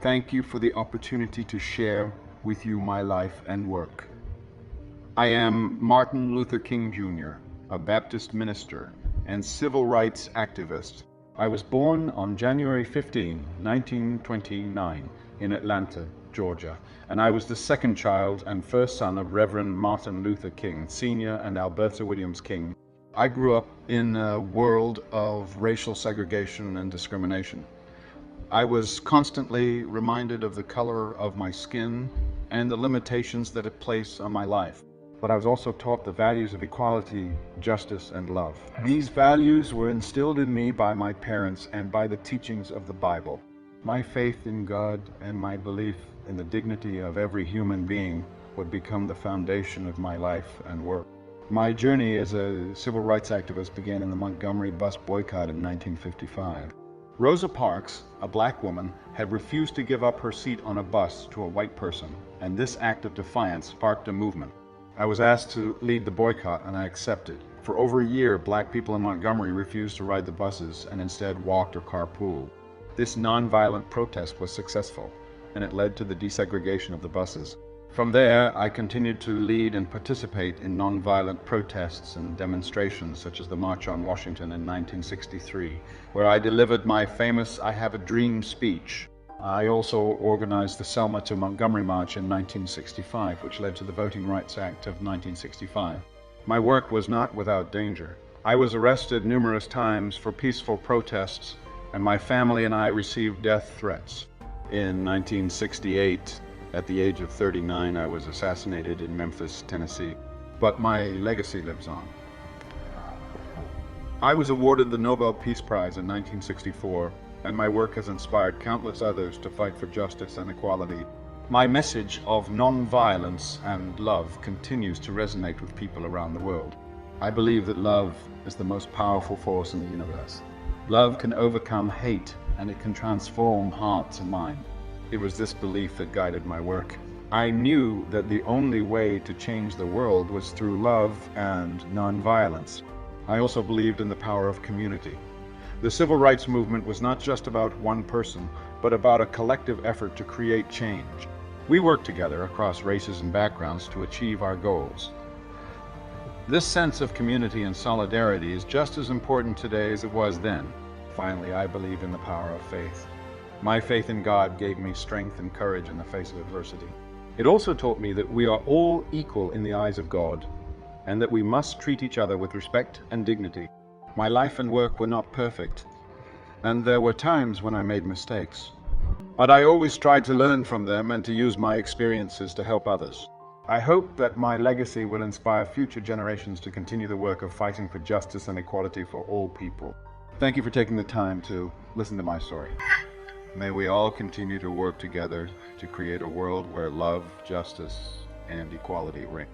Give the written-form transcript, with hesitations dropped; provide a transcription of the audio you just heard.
thank you for the opportunity to share with you my life and work. I am Martin Luther King Jr., a Baptist minister and civil rights activist. I was born on January 15, 1929, in Atlanta, Georgia, and I was the second child and first son of Reverend Martin Luther King, Sr. and Alberta Williams King. I grew up in a world of racial segregation and discrimination. I was constantly reminded of the color of my skin and the limitations that it placed on my life. But I was also taught the values of equality, justice, and love. These values were instilled in me by my parents and by the teachings of the Bible. My faith in God and my belief in the dignity of every human being would become the foundation of my life and work. My journey as a civil rights activist began in the Montgomery Bus Boycott in 1955. Rosa Parks, a black woman, had refused to give up her seat on a bus to a white person, and this act of defiance sparked a movement. I was asked to lead the boycott, and I accepted. For over a year, black people in Montgomery refused to ride the buses and instead walked or carpooled. This nonviolent protest was successful, and it led to the desegregation of the buses. From there, I continued to lead and participate in nonviolent protests and demonstrations, such as the March on Washington in 1963, where I delivered my famous "I Have a Dream" speech. I also organized the Selma to Montgomery March in 1965, which led to the Voting Rights Act of 1965. My work was not without danger. I was arrested numerous times for peaceful protests, and my family and I received death threats. In 1968, at the age of 39, I was assassinated in Memphis, Tennessee. But my legacy lives on. I was awarded the Nobel Peace Prize in 1964, and my work has inspired countless others to fight for justice and equality. My message of non-violence and love continues to resonate with people around the world. I believe that love is the most powerful force in the universe. Love can overcome hate, and it can transform hearts and minds. It was this belief that guided my work. I knew that the only way to change the world was through love and non-violence. I also believed in the power of community. The civil rights movement was not just about one person, but about a collective effort to create change. We worked together across races and backgrounds to achieve our goals. This sense of community and solidarity is just as important today as it was then. Finally, I believe in the power of faith. My faith in God gave me strength and courage in the face of adversity. It also taught me that we are all equal in the eyes of God, and that we must treat each other with respect and dignity. My life and work were not perfect, and there were times when I made mistakes. But I always tried to learn from them and to use my experiences to help others. I hope that my legacy will inspire future generations to continue the work of fighting for justice and equality for all people. Thank you for taking the time to listen to my story. May we all continue to work together to create a world where love, justice, and equality reign.